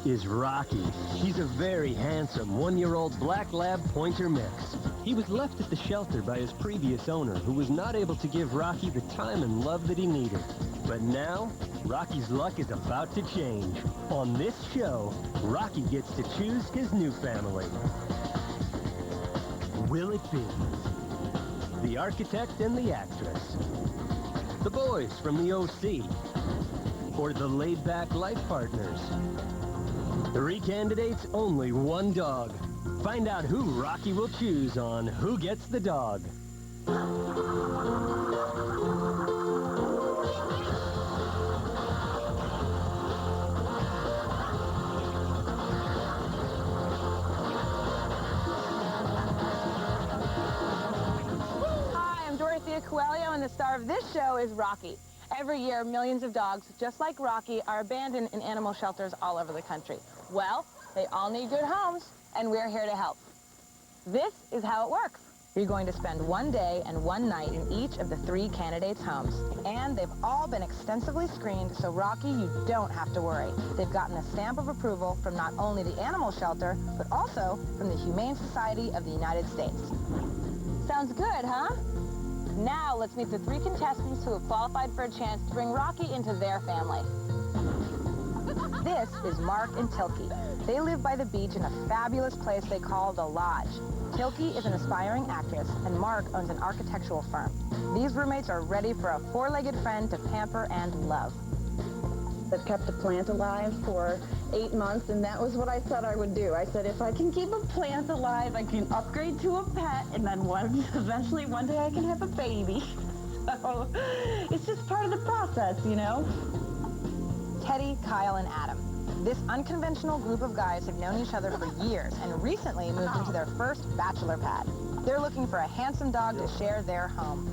is Rocky. He's a very handsome one-year-old black lab pointer mix. He was left at the shelter by his previous owner, who was not able to give Rocky the time and love that he needed. But now, Rocky's luck is about to change. On this show, Rocky gets to choose his new family. Will it be the architect and the actress, the boys from the OC, or the laid-back life partners? 3 candidates, only 1 dog. Find out who Rocky will choose on Who Gets the Dog. Coelho, and the star of this show is Rocky. Every year, millions of dogs, just like Rocky, are abandoned in animal shelters all over the country. Well, they all need good homes, and we're here to help. This is how it works. You're going to spend 1 day and 1 night in each of the 3 candidates' homes. And they've all been extensively screened, so Rocky, you don't have to worry. They've gotten a stamp of approval from not only the animal shelter, but also from the Humane Society of the United States. Sounds good, huh? Now, let's meet the 3 contestants who have qualified for a chance to bring Rocky into their family. This is Mark and Tilky. They live by the beach in a fabulous place they call The Lodge. Tilky is an aspiring actress, and Mark owns an architectural firm. These roommates are ready for a 4-legged friend to pamper and love. I've kept a plant alive for 8 months, and that was what I said I would do. I said, if I can keep a plant alive, I can upgrade to a pet, and then eventually one day I can have a baby. So it's just part of the process, you know? Teddy, Kyle, and Adam. This unconventional group of guys have known each other for years and recently moved into their first bachelor pad. They're looking for a handsome dog to share their home.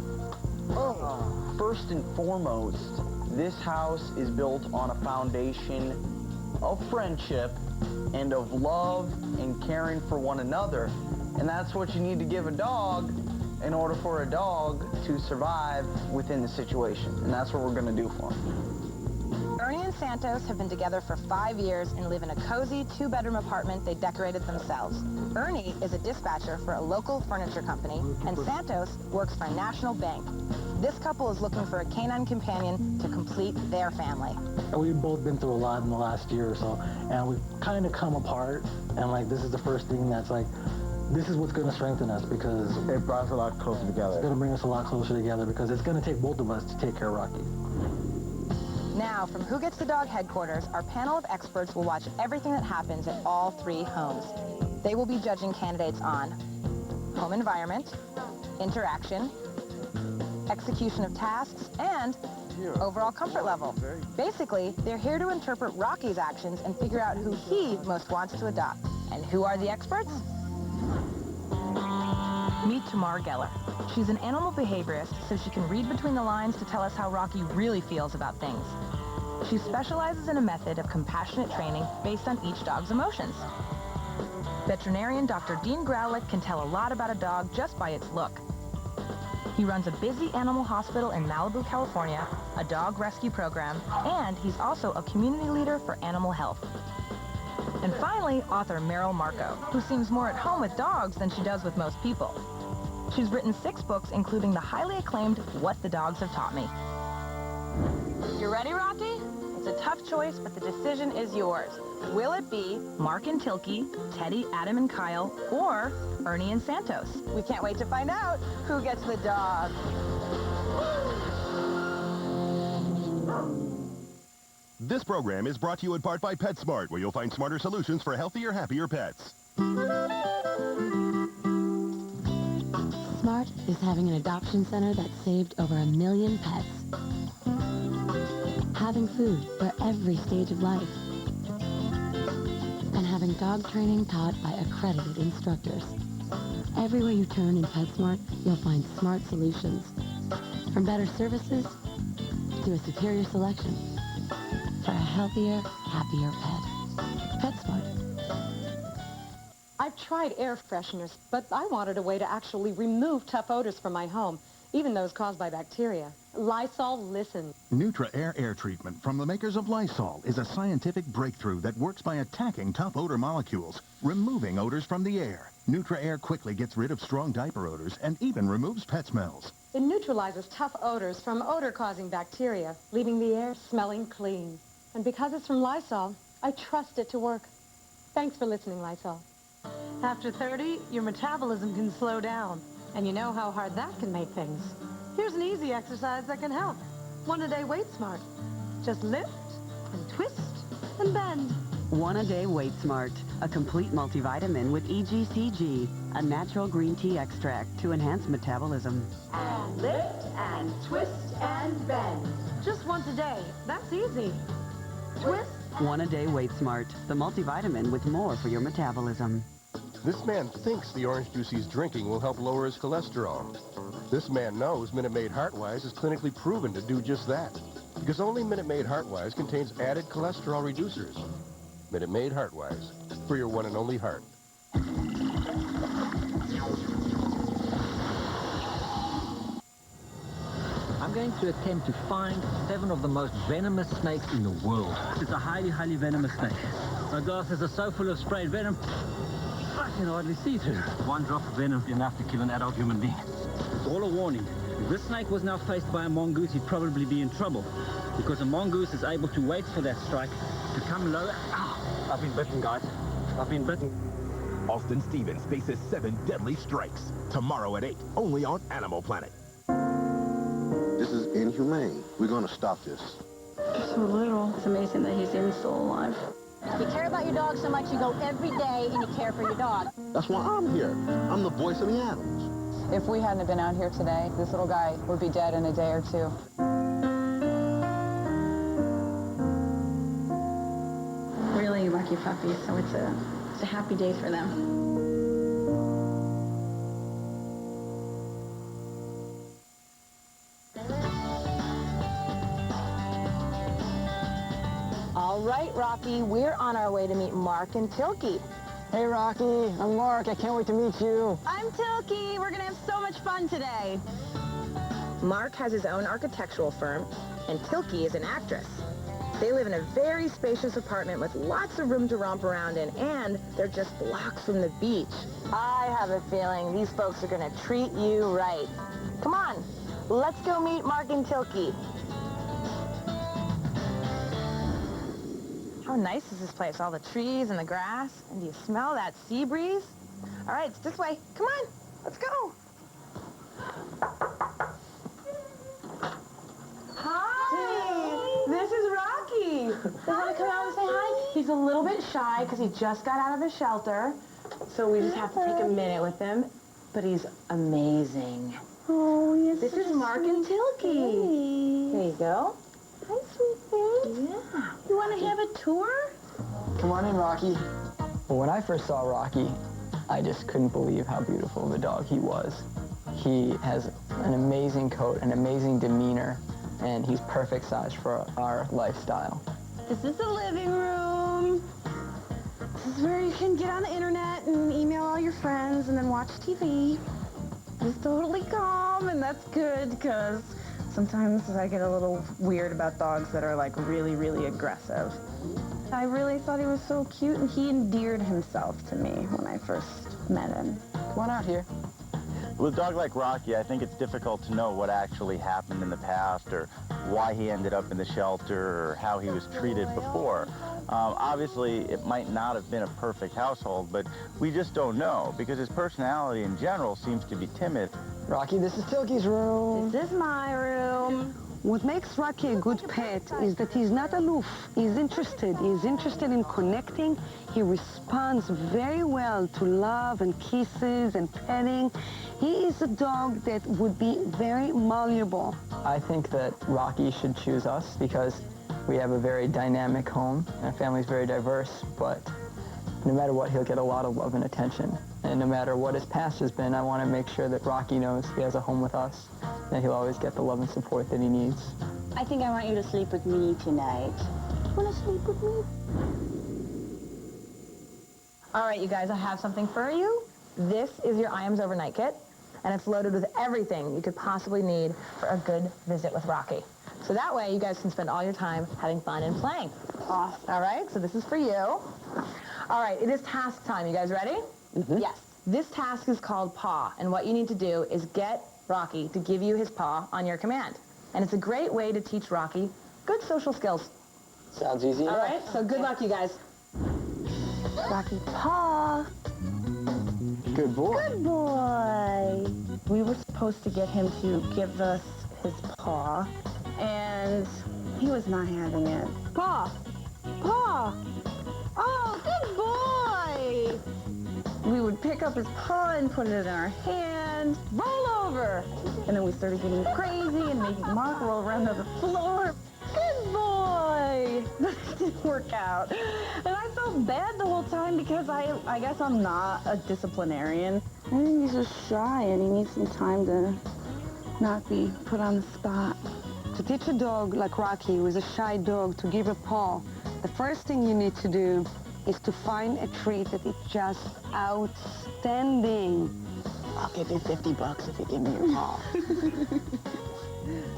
First and foremost, this house is built on a foundation of friendship and of love and caring for one another. And that's what you need to give a dog in order for a dog to survive within the situation. And that's what we're going to do for him. Ernie and Santos have been together for 5 years and live in a cozy 2-bedroom apartment they decorated themselves. Ernie is a dispatcher for a local furniture company, and Santos works for a national bank. This couple is looking for a canine companion to complete their family. We've both been through a lot in the last year or so, and we've kind of come apart, and like this is the first thing that's like, this is what's going to strengthen us, because It brought us a lot closer together. it's going to bring us a lot closer together, because it's going to take both of us to take care of Rocky. Now, from Who Gets the Dog headquarters, our panel of experts will watch everything that happens at all 3 homes. They will be judging candidates on home environment, interaction, execution of tasks, and overall comfort level. Basically, they're here to interpret Rocky's actions and figure out who he most wants to adopt. And who are the experts? Meet Tamar Geller. She's an animal behaviorist, so she can read between the lines to tell us how Rocky really feels about things. She specializes in a method of compassionate training based on each dog's emotions. Veterinarian Dr. Dean Growlick can tell a lot about a dog just by its look. He runs a busy animal hospital in Malibu, California, a dog rescue program, and he's also a community leader for animal health. And finally, author Meryl Marco, who seems more at home with dogs than she does with most people. She's written 6 books, including the highly acclaimed What the Dogs Have Taught Me. You ready, Rocky? It's a tough choice, but the decision is yours. Will it be Mark and Tilky, Teddy, Adam, and Kyle, or Ernie and Santos? We can't wait to find out who gets the dog. This program is brought to you in part by PetSmart, where you'll find smarter solutions for healthier, happier pets. Smart is having an adoption center that saved over 1 million pets. Having food for every stage of life. And having dog training taught by accredited instructors. Everywhere you turn in PetSmart, you'll find smart solutions. From better services to a superior selection. For a healthier, happier pet. PetSmart. I've tried air fresheners, but I wanted a way to actually remove tough odors from my home. even those caused by bacteria. Lysol listens. Neutra Air air treatment from the makers of Lysol is a scientific breakthrough that works by attacking tough odor molecules, removing odors from the air. Neutra Air quickly gets rid of strong diaper odors and even removes pet smells. It neutralizes tough odors from odor-causing bacteria, leaving the air smelling clean. And because it's from Lysol, I trust it to work. Thanks for listening, Lysol. After 30, your metabolism can slow down. And you know how hard that can make things. Here's an easy exercise that can help. One a day Weight Smart. Just lift and twist and bend. One a day Weight Smart, a complete multivitamin with EGCG, a natural green tea extract to enhance metabolism. And lift and twist and bend. Just once a day. That's easy. Twist. One a day Weight Smart, the multivitamin with more for your metabolism. This man thinks the orange juice he's drinking will help lower his cholesterol. This man knows Minute Maid Heartwise is clinically proven to do just that, because only Minute Maid Heartwise contains added cholesterol reducers. Minute Maid Heartwise, for your one and only heart. I'm going to attempt to find 7 of the most venomous snakes in the world. It's a highly, highly venomous snake. My glasses are so full of sprayed venom, I can hardly see through. One drop of venom is enough to kill an adult human being. It's all a warning. If this snake was now faced by a mongoose, he'd probably be in trouble, because a mongoose is able to wait for that strike to come lower. Ow! I've been bitten, guys. I've been bitten. Austin Stevens faces 7 deadly strikes. Tomorrow at 8, only on Animal Planet. This is inhumane. We're going to stop this. So little. It's amazing that he's even still alive. You care about your dog so much you go every day and you care for your dog. That's why I'm here. I'm the voice of the animals. If we hadn't been out here today, this little guy would be dead in a day or 2. Really lucky puppies, so it's a happy day for them. All right, Rocky, we're on our way to meet Mark and Tilky. Hey, Rocky. I'm Mark. I can't wait to meet you. I'm Tilky. We're going to have so much fun today. Mark has his own architectural firm, and Tilky is an actress. They live in a very spacious apartment with lots of room to romp around in, and they're just blocks from the beach. I have a feeling these folks are going to treat you right. Come on, let's go meet Mark and Tilky. How nice is this place? All the trees and the grass. And do you smell that sea breeze? All right, it's this way. Come on, let's go. Hi, this is Rocky. You want to come out and say hi? He's a little bit shy because he just got out of a shelter. So we just have to take a minute with him. But he's amazing. Oh, yes. This is Mark and Tilky. There you go. Hi, sweet thing. Yeah. You want to have a tour? Come on in, Rocky. Well, when I first saw Rocky, I just couldn't believe how beautiful of a dog he was. He has an amazing coat, an amazing demeanor, and he's perfect size for our lifestyle. This is the living room. This is where you can get on the internet and email all your friends and then watch TV. He's totally calm, and that's good because sometimes I get a little weird about dogs that are like really, really aggressive. I really thought he was so cute, and he endeared himself to me when I first met him. Come on out here. With a dog like Rocky, I think it's difficult to know what actually happened in the past or why he ended up in the shelter or how he was treated before. Obviously, it might not have been a perfect household, but we just don't know because his personality in general seems to be timid. Rocky, this is Tilky's room. This is my room. What makes Rocky a good pet is that he's not aloof. He's interested. He's interested in connecting. He responds very well to love and kisses and petting. He is a dog that would be very malleable. I think that Rocky should choose us because we have a very dynamic home and our family's very diverse, but no matter what, he'll get a lot of love and attention. And no matter what his past has been, I want to make sure that Rocky knows he has a home with us, and he'll always get the love and support that he needs. I think I want you to sleep with me tonight. Want to sleep with me? All right, you guys, I have something for you. This is your IAMS overnight kit. and it's loaded with everything you could possibly need for a good visit with Rocky. So that way, you guys can spend all your time having fun and playing. Awesome. All right, so this is for you. All right, it is task time. You guys ready? Mm-hmm. Yes. This task is called paw, and what you need to do is get Rocky to give you his paw on your command. And it's a great way to teach Rocky good social skills. Sounds easy enough. All right, so good luck, you guys. Rocky, paw. Good boy. Good boy. We were supposed to get him to give us his paw, and he was not having it. Paw. Paw. Oh, good boy. We would pick up his paw and put it in our hand, roll over. And then we started getting crazy and making Mark roll around on the floor. Good boy. That didn't work out. And I felt bad the whole time because I guess I'm not a disciplinarian. I think he's just shy and he needs some time to not be put on the spot. To teach a dog like Rocky, who is a shy dog, to give a paw, the first thing you need to do is to find a treat that is just outstanding. I'll give you $50 if you give me your paw.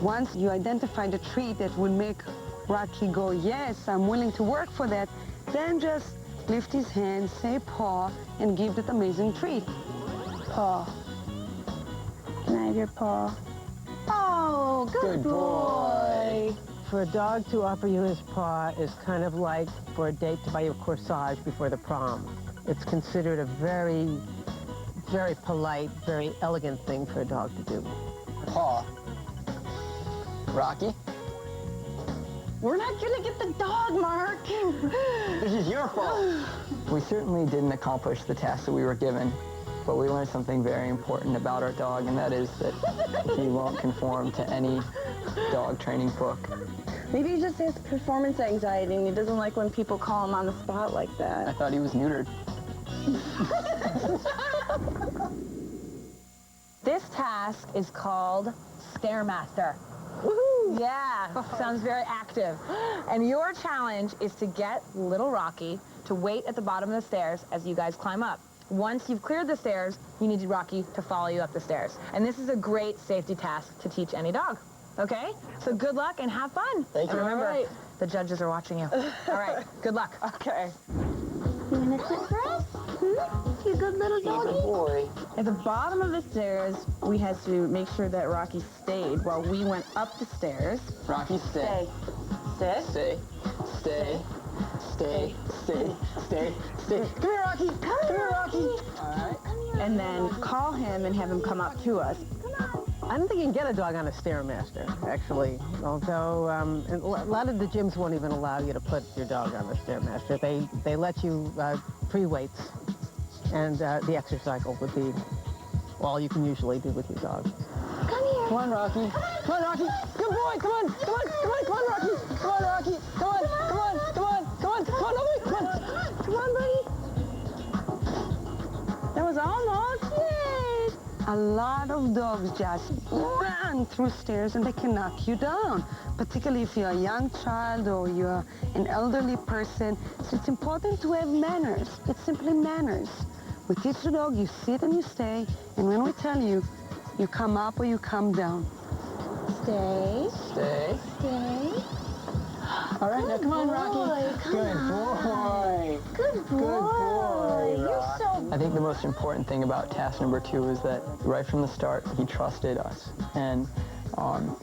Once you identify the treat that would make Rocky go, yes, I'm willing to work for that, then just lift his hand, say paw, and give that amazing treat. Paw. Can I have your paw? Oh, good boy. For a dog to offer you his paw is kind of like for a date to buy you a corsage before the prom. It's considered a very, very polite, very elegant thing for a dog to do. Paw. Rocky? We're not gonna get the dog, Mark. This is your fault. We certainly didn't accomplish the task that we were given, but we learned something very important about our dog, and that is that he won't conform to any dog training book. Maybe he just has performance anxiety and he doesn't like when people call him on the spot like that. I thought he was neutered. This task is called Stairmaster. Woohoo! Yeah, sounds very active. And your challenge is to get little Rocky to wait at the bottom of the stairs as you guys climb up. Once you've cleared the stairs, you need Rocky to follow you up the stairs. And this is a great safety task to teach any dog. Okay? So good luck and have fun. Thank you. And remember, the judges are watching you. All right, good luck. Okay. You gonna sit for us? You good little doggy? Good boy. At the bottom of the stairs, we had to make sure that Rocky stayed while we went up the stairs. Rocky, stay. Sit. Stay. Stay. Stay. Stay. Stay. Stay. Come here, Rocky. Come here, Rocky. All right. And then call him and have him come up to us. I don't think you can get a dog on a Stairmaster, actually, although a lot of the gyms won't even allow you to put your dog on the Stairmaster. They let you pre-weights, and the exercise would be all you can usually do with your dog. Come here. Come on, Rocky. Come on, Rocky. Good boy. Come on. Come on. Come on. Come on, Rocky. Come on, Rocky. Come on. Come on. Come on. Come on. Come on. Come on. Come on, buddy. That was almost. Yay! A lot of dogs just run through stairs and they can knock you down, particularly if you're a young child or you're an elderly person. So it's important to have manners. It's simply manners. We teach the dog, you sit and you stay, and when we tell you, you come up or you come down. Stay. Stay. Stay. All right, now come on, Rocky. Good boy. Good boy. You're so... I think the most important thing about task number 2 is that right from the start, he trusted us. And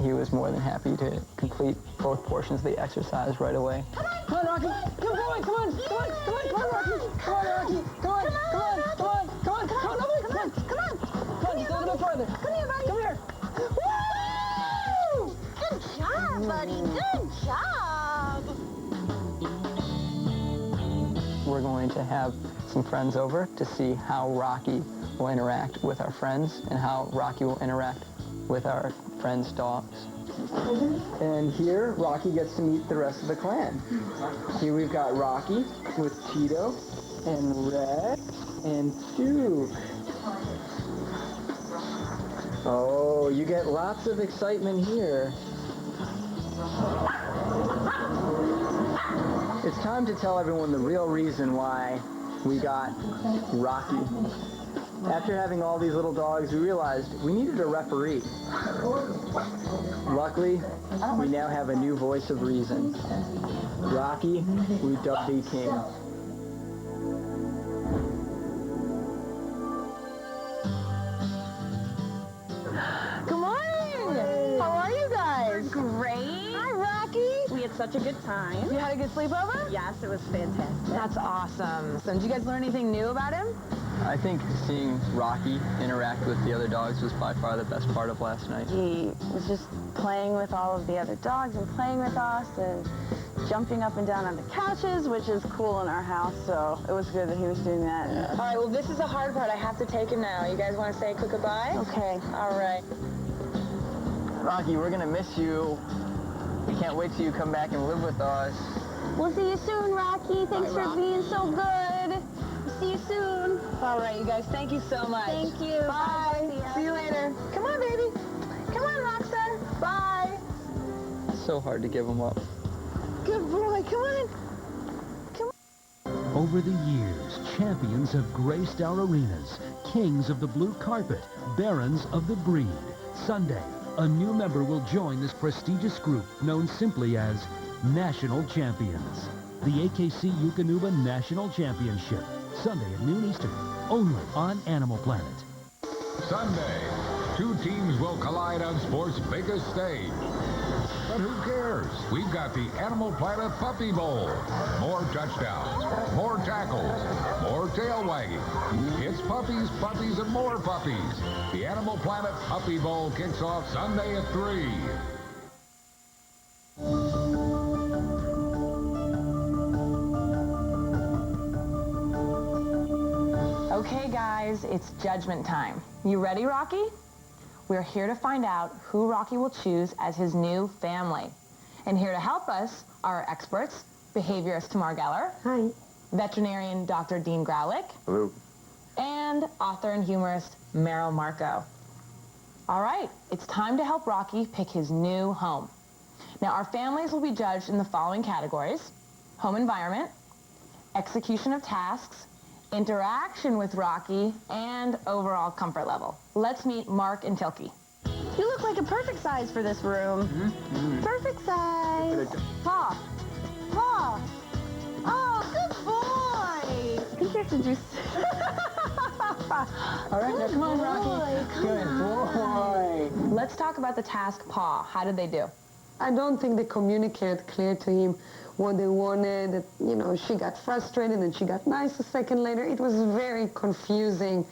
he was more than happy to complete both portions of the exercise right away. Come on, Rocky. Good boy. Come on. Come on. Come on. Come on, Rocky. Come on, Rocky. Come on. Come on. Come on. Come on. Come on. Come on. Come on. Come on. Just a little bit further. Come here, buddy. Come here. Woo! Good job, buddy. Good job. We're going to have some friends over to see how Rocky will interact with our friends and how Rocky will interact with our friends' dogs. And here, Rocky gets to meet the rest of the clan. Here we've got Rocky with Tito and Red and Duke. Oh, you get lots of excitement here. It's time to tell everyone the real reason why we got Rocky. After having all these little dogs, we realized we needed a referee. Luckily, we now have a new voice of reason. Rocky Udupty King. Good morning! How are you guys? Great. Hi, Rocky! We had such a good time. You had a good sleepover? Yes, it was fantastic. That's awesome. So did you guys learn anything new about him? I think seeing Rocky interact with the other dogs was by far the best part of last night. He was just playing with all of the other dogs and playing with us and jumping up and down on the couches, which is cool in our house, so it was good that he was doing that. All right, well, this is the hard part. I have to take him now. You guys want to say a quick goodbye? Okay. All right. Rocky, we're gonna miss you. We can't wait till you come back and live with us. We'll see you soon, Rocky. Thanks for being so good. See you soon. All right, you guys, thank you so much. Thank you. Bye. See you later. Come on, baby. Come on, Roxanne. Bye. It's so hard to give him up. Good boy. Come on. Over the years, champions have graced our arenas, kings of the blue carpet, barons of the breed. Sunday, a new member will join this prestigious group known simply as National Champions. The AKC Eukanuba National Championship, Sunday at noon Eastern, only on Animal Planet. Sunday, two teams will collide on sport's biggest stage. But who cares? We've got the Animal Planet Puppy Bowl. More touchdowns, more tackles, more tail wagging. It's puppies, puppies, and more puppies. The Animal Planet Puppy Bowl kicks off Sunday at 3. Okay, guys, it's judgment time. You ready, Rocky? We're here to find out who Rocky will choose as his new family. And here to help us are our experts, behaviorist Tamar Geller. Hi. Veterinarian Dr. Dean Graulich. Hello. And author and humorist Meryl Marco. All right, it's time to help Rocky pick his new home. Now, our families will be judged in the following categories: home environment, execution of tasks, interaction with Rocky, and overall comfort level. Let's meet Mark and Tilky. You look like a perfect size for this room. Perfect size. Paw. Paw. Oh, good boy. I think you have to do... All right, now come on, Rocky. Good boy. Let's talk about the task Paw. How did they do? I don't think they communicated clear to him what they wanted. You know, she got frustrated and she got nice a second later. It was very confusing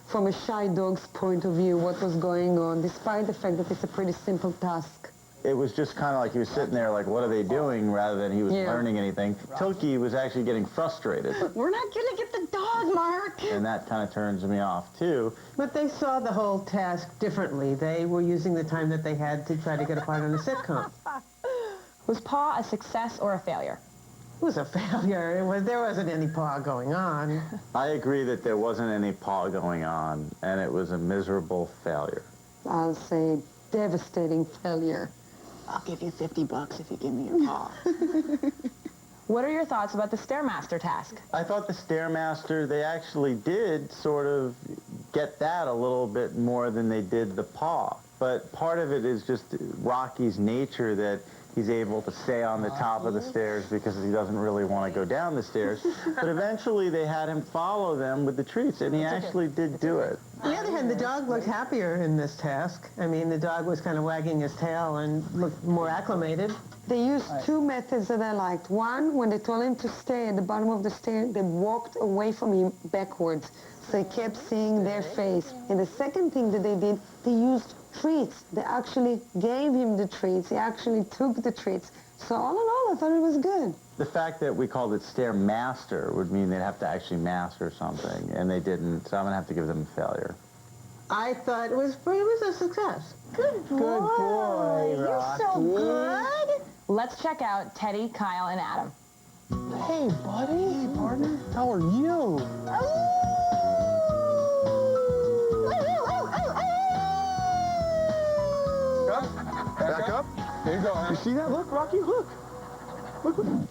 from a shy dog's point of view what was going on, despite the fact that it's a pretty simple task. It was just kind of like he was sitting there like, what are they doing, rather than he was learning anything. Tilky was actually getting frustrated. We're not going to get the dog, Mark. And that kind of turns me off, too. But they saw the whole task differently. They were using the time that they had to try to get a part on a sitcom. Was Paw a success or a failure? It was a failure. There wasn't any paw going on. I agree that there wasn't any paw going on, and it was a miserable failure. I'll say devastating failure. I'll give you $50 if you give me your paw. What are your thoughts about the Stairmaster task? I thought the Stairmaster, they actually did sort of get that a little bit more than they did the paw. But part of it is just Rocky's nature that he's able to stay on the top of the stairs because he doesn't really want to go down the stairs. But eventually they had him follow them with the treats, and he actually did do it. On the other hand, the dog looked happier in this task. I mean, the dog was kind of wagging his tail and looked more acclimated. They used two methods that I liked. One, when they told him to stay at the bottom of the stairs, they walked away from him backwards. So he kept seeing their face. And the second thing that they did, they used treats. They actually gave him the treats. He actually took the treats. So all in all, I thought it was good. The fact that we called it Stairmaster would mean they'd have to actually master something, and they didn't, so I'm going to have to give them a failure. I thought it was a success. Good boy. Good boy, You're so good. Let's check out Teddy, Kyle, and Adam. Hey, buddy. Hey, partner. How are you? Back up. There you go. You see that? Look, Rocky, look.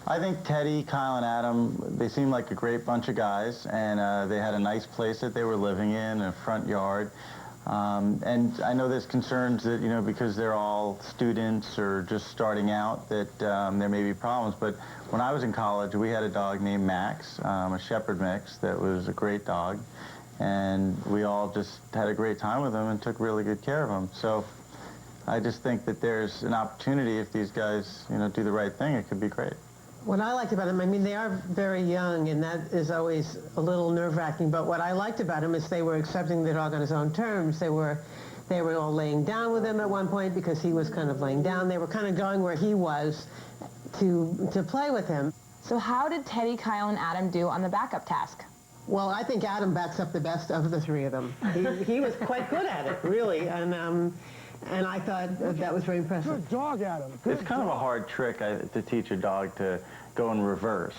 I think Teddy, Kyle, and Adam, they seem like a great bunch of guys, and they had a nice place that they were living in, a front yard. And I know there's concerns that, because they're all students or just starting out, that there may be problems. But when I was in college, we had a dog named Max, a Shepherd mix that was a great dog. And we all just had a great time with him and took really good care of him. So I just think that there's an opportunity if these guys, do the right thing. It could be great. What I liked about them, I mean, they are very young, and that is always a little nerve-wracking, but what I liked about them is they were accepting the dog on his own terms. They were all laying down with him at one point because he was kind of laying down. They were kind of going where he was to play with him. So how did Teddy, Kyle, and Adam do on the backup task? Well, I think Adam backs up the best of the three of them. He was quite good at it, really, and I thought that was very impressive. Good dog, Adam. It's kind of a hard trick to teach a dog to go in reverse.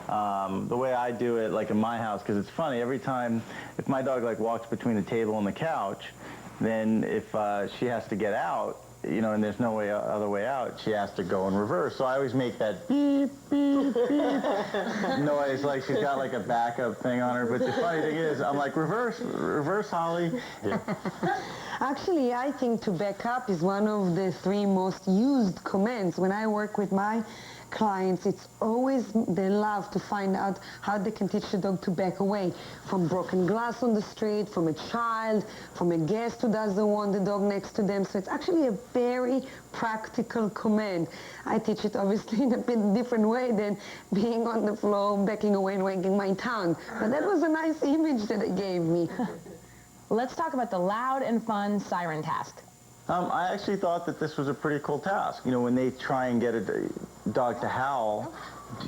The way I do it, like in my house, because it's funny, every time, if my dog walks between the table and the couch, then if she has to get out, and there's no other way out, she has to go in reverse. So I always make that beep, beep, beep noise, like she's got a backup thing on her. But the funny thing is, I'm like, reverse, Holly. Yeah. Actually, I think to back up is one of the 3 most used commands. When I work with my clients, it's always they love to find out how they can teach the dog to back away from broken glass on the street, from a child, from a guest who doesn't want the dog next to them. So it's actually a very practical command. I teach it obviously in a bit different way than being on the floor, backing away and wagging my tongue. But that was a nice image that it gave me. Let's talk about the loud and fun siren task. I actually thought that this was a pretty cool task. When they try and get a dog to howl,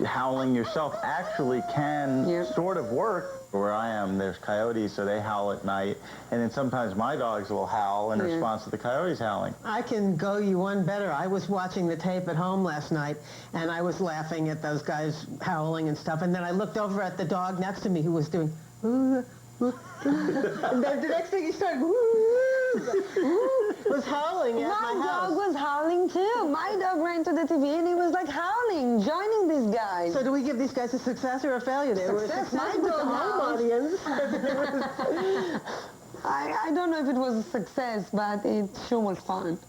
howling yourself actually can sort of work. Where I am, there's coyotes, so they howl at night, and then sometimes my dogs will howl in response to the coyotes howling. I can go you one better. I was watching the tape at home last night, and I was laughing at those guys howling and stuff, and then I looked over at the dog next to me who was doing, and the next thing he started, was howling at my house. My dog was howling too. My dog ran to the TV and he was howling, joining these guys. So do we give these guys a success or a failure? They were a success with the home audience. I don't know if it was a success, but it sure was fun.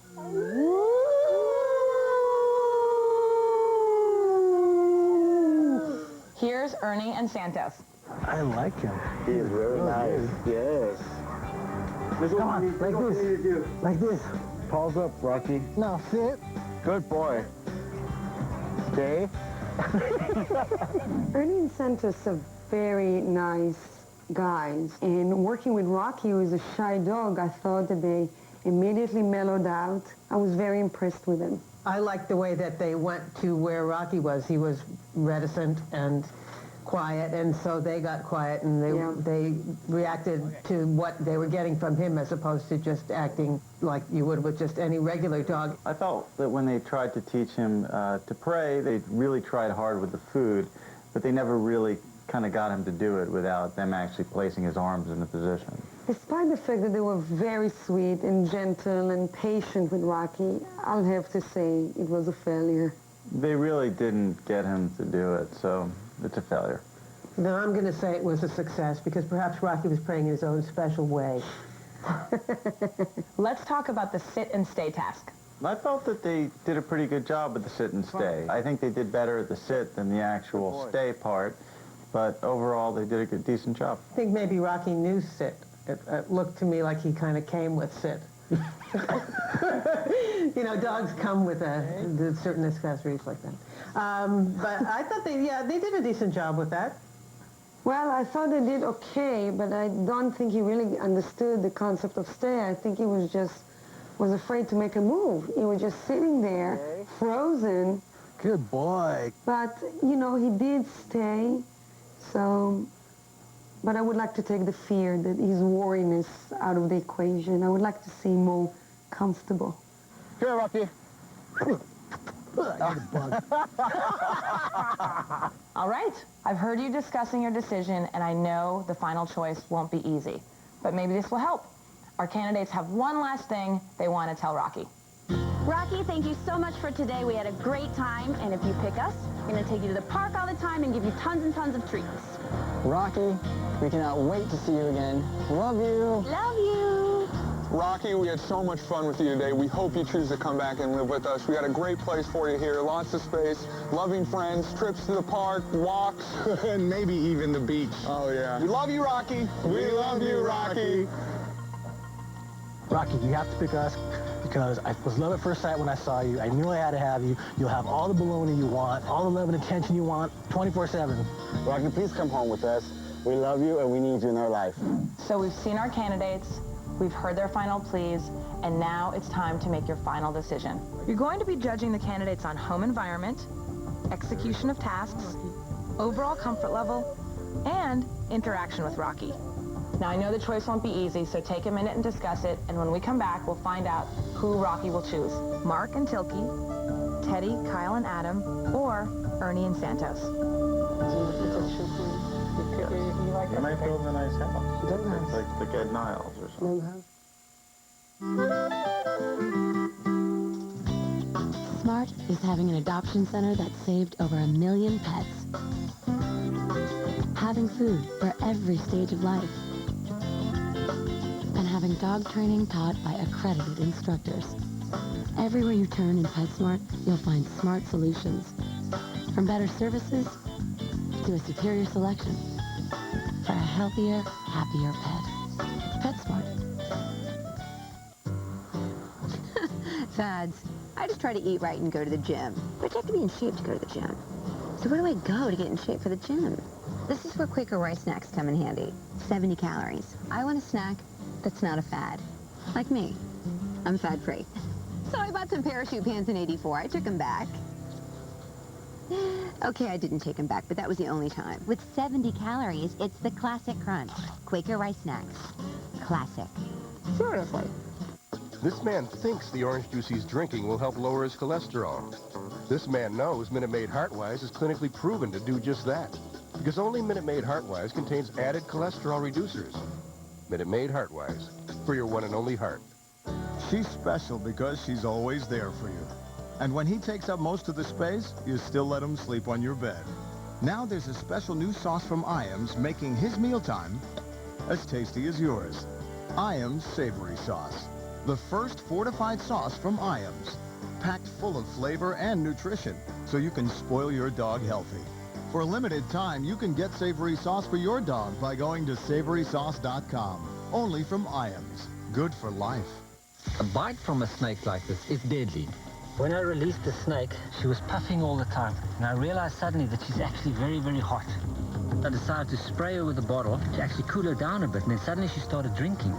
Here's Ernie and Santos. I like him. He is very nice. Yes. Come on, like this. Like this. Paws up, Rocky. Now sit. Good boy. Stay. Ernie and Santos are very nice guys. And working with Rocky, who is a shy dog, I thought that they immediately mellowed out. I was very impressed with them. I liked the way that they went to where Rocky was. He was reticent and quiet, and so they got quiet, and they reacted to what they were getting from him as opposed to just acting like you would with just any regular dog. I felt that when they tried to teach him to pray, they really tried hard with the food, but they never really kind of got him to do it without them actually placing his arms in the position. Despite the fact that they were very sweet and gentle and patient with Rocky, I'll have to say it was a failure. They really didn't get him to do it, so it's a failure. Then I'm going to say it was a success because perhaps Rocky was praying in his own special way. Let's talk about the sit and stay task. I felt that they did a pretty good job with the sit and stay. I think they did better at the sit than the actual stay part, but overall they did a decent job. I think maybe Rocky knew sit. It looked to me like he kind of came with sit. Dogs come with certain accessories like that. But I thought they did a decent job with that. Well, I thought they did okay, but I don't think he really understood the concept of stay. I think he was afraid to make a move. He was just sitting there, frozen. Good boy. But, he did stay, so... But I would like to take the fear, his wariness out of the equation. I would like to see him more comfortable. Here, Rocky. All right, I've heard you discussing your decision, and I know the final choice won't be easy. But maybe this will help. Our candidates have one last thing they want to tell Rocky. Rocky, thank you so much for today. We had a great time, and if you pick us, we're going to take you to the park all the time and give you tons and tons of treats. Rocky, we cannot wait to see you again. Love you. Love you. Rocky, we had so much fun with you today. We hope you choose to come back and live with us. We got a great place for you here. Lots of space, loving friends, trips to the park, walks, and maybe even the beach. Oh, yeah. We love you, Rocky. We love you, Rocky. Rocky, you have to pick us because I was love at first sight when I saw you. I knew I had to have you. You'll have all the baloney you want, all the love and attention you want, 24/7. Rocky, please come home with us. We love you and we need you in our life. So we've seen our candidates, we've heard their final pleas, and now it's time to make your final decision. You're going to be judging the candidates on home environment, execution of tasks, overall comfort level, and interaction with Rocky. Now, I know the choice won't be easy, so take a minute and discuss it, and when we come back, we'll find out who Rocky will choose. Mark and Tilky, Teddy, Kyle, and Adam, or Ernie and Santos. I might build a nice house. It's like the Ed Niles or something. Smart is having an adoption center that saved over 1 million pets. Having food for every stage of life. And having dog training taught by accredited instructors. Everywhere you turn in PetSmart, you'll find smart solutions. From better services to a superior selection. For a healthier, happier pet. PetSmart. Fads. I just try to eat right and go to the gym. But you have to be in shape to go to the gym. So where do I go to get in shape for the gym? This is where Quaker Rice snacks come in handy. 70 calories. I want a snack that's not a fad. Like me. I'm fad-free. So I bought some parachute pants in '84. I took them back. Okay, I didn't take them back, but that was the only time. With 70 calories, it's the classic crunch. Quaker Rice snacks. Classic. Seriously. This man thinks the orange juice he's drinking will help lower his cholesterol. This man knows Minute Maid Heartwise is clinically proven to do just that. Because only Minute Maid Heartwise contains added cholesterol reducers. Minute Maid Heartwise, for your one and only heart. She's special because she's always there for you. And when he takes up most of the space, you still let him sleep on your bed. Now there's a special new sauce from Iams making his mealtime as tasty as yours. Iams Savory Sauce. The first fortified sauce from Iams. Packed full of flavor and nutrition so you can spoil your dog healthy. For a limited time, you can get savory sauce for your dog by going to savorysauce.com. Only from Iams. Good for life. A bite from a snake like this is deadly. When I released the snake, she was puffing all the time, and I realized suddenly that she's actually very, very hot. I decided to spray her with a bottle to actually cool her down a bit, and then suddenly she started drinking.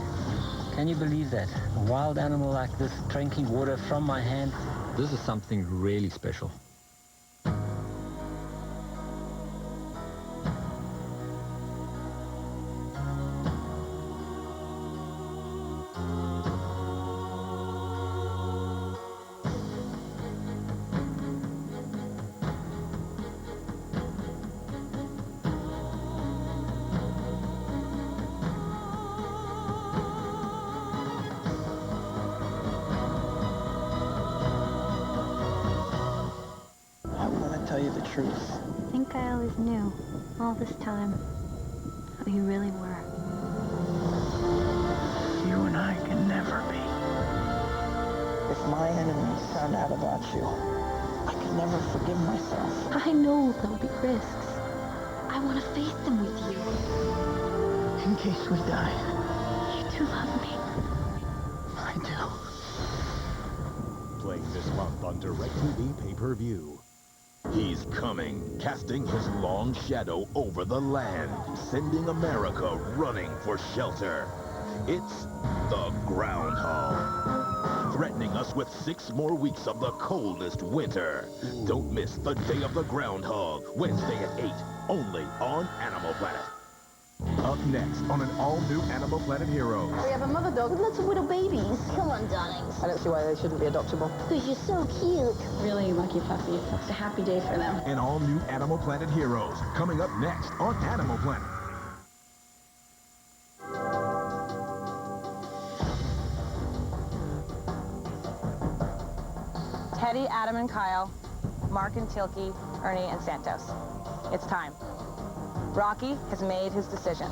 Can you believe that? A wild animal like this drinking water from my hand? This is something really special. Tell you the truth. I think I always knew, all this time, how you really were. You and I can never be. If my enemies found out about you, I could never forgive myself. I know there'll be risks. I want to face them with you. In case we die. You do love me. I do. Playing this month on DirecTV pay-per-view. He's coming, casting his long shadow over the land, sending America running for shelter. It's the Groundhog, threatening us with 6 more weeks of the coldest winter. Don't miss the Day of the Groundhog, Wednesday at 8, only on Animal Planet. Up next on an all-new Animal Planet Heroes. We have a mother dog with lots of little babies. Come on, darlings. I don't see why they shouldn't be adoptable. Because you're so cute. Really lucky puppies. It's a happy day for them. An all-new Animal Planet Heroes, coming up next on Animal Planet. Teddy, Adam, and Kyle, Mark and Tilke, Ernie, and Santos. It's time. Rocky has made his decision.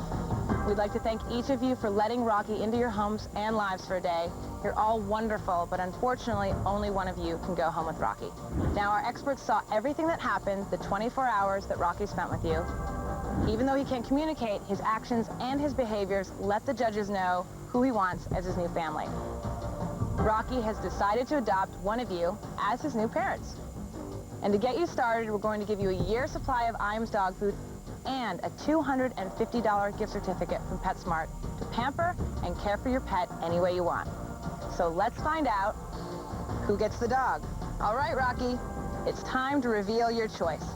We'd like to thank each of you for letting Rocky into your homes and lives for a day. You're all wonderful, but unfortunately, only one of you can go home with Rocky. Now, our experts saw everything that happened, the 24 hours that Rocky spent with you. Even though he can't communicate, his actions and his behaviors let the judges know who he wants as his new family. Rocky has decided to adopt one of you as his new parents. And to get you started, we're going to give you a year's supply of Iams dog food and a $250 gift certificate from PetSmart to pamper and care for your pet any way you want. So let's find out who gets the dog. All right, Rocky, it's time to reveal your choice.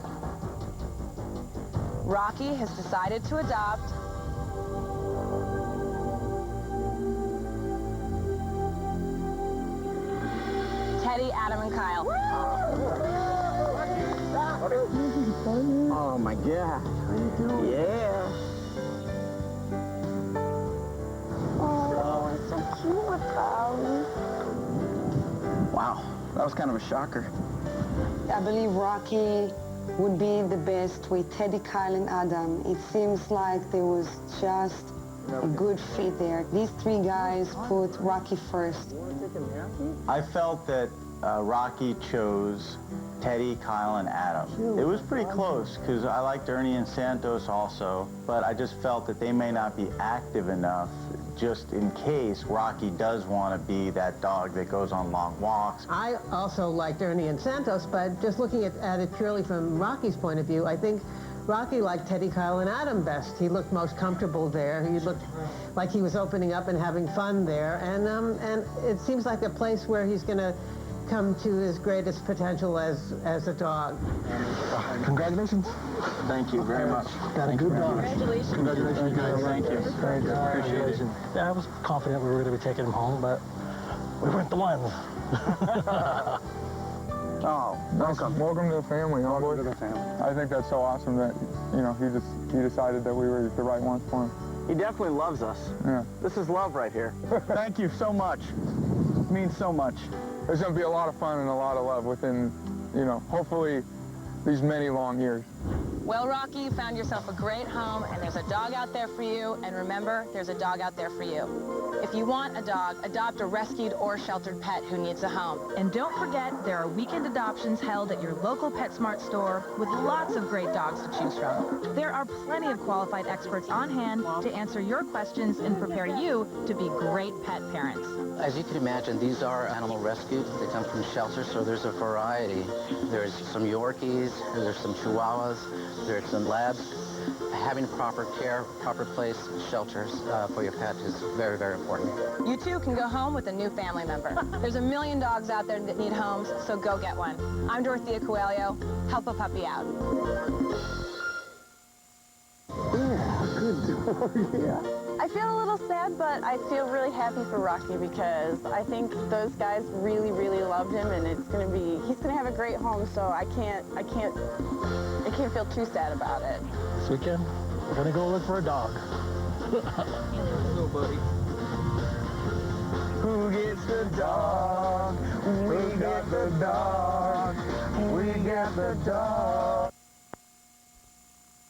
Rocky has decided to adopt Teddy, Adam, and Kyle. Oh my God. Yeah. Oh, it's so cute, Wow, that was kind of a shocker. I believe Rocky would be the best with Teddy, Kyle, and Adam. It seems like there was just a good fit there. These three guys put Rocky first. I felt that Rocky chose Teddy, Kyle, and Adam. It was pretty close because I liked Ernie and Santos also, but I just felt that they may not be active enough just in case Rocky does want to be that dog that goes on long walks. I also liked Ernie and Santos, but just looking at it purely from Rocky's point of view, I think Rocky liked Teddy, Kyle, and Adam best. He looked most comfortable there. He looked like he was opening up and having fun there, and it seems like a place where he's going to come to his greatest potential as a dog. Congratulations. Thank you very much. Got a good dog. Congratulations. Congratulations, guys. Thank you. Thank you. Appreciate it. Yeah, I was confident we were going to be taking him home, but we weren't the ones. Oh, welcome to the family, huh, boy? Welcome to the family. I think that's so awesome that, you know, he decided that we were the right ones for him. He definitely loves us. Yeah. This is love right here. Thank you so much. It means so much. There's going to be a lot of fun and a lot of love within, you know, hopefully these many long years. Well, Rocky, you found yourself a great home, and there's a dog out there for you, and remember, there's a dog out there for you. If you want a dog, adopt a rescued or sheltered pet who needs a home. And don't forget, there are weekend adoptions held at your local PetSmart store with lots of great dogs to choose from. There are plenty of qualified experts on hand to answer your questions and prepare you to be great pet parents. As you can imagine, these are animal rescues. They come from shelters, so there's a variety. There's some Yorkies, there's some Chihuahuas, there's some Labs. Having proper care, proper place, shelters for your pet is very, very important. You too can go home with a new family member. There's a million dogs out there that need homes, so go get one. I'm Dorothea Coelho. Help a puppy out. Yeah, good dog, yeah. I feel a little sad, but I feel really happy for Rocky because I think those guys really, really loved him, and he's gonna have a great home. So I can't feel too sad about it. This weekend, we're gonna go look for a dog. Hello, buddy. Who gets the dog? We got the dog. We got the dog.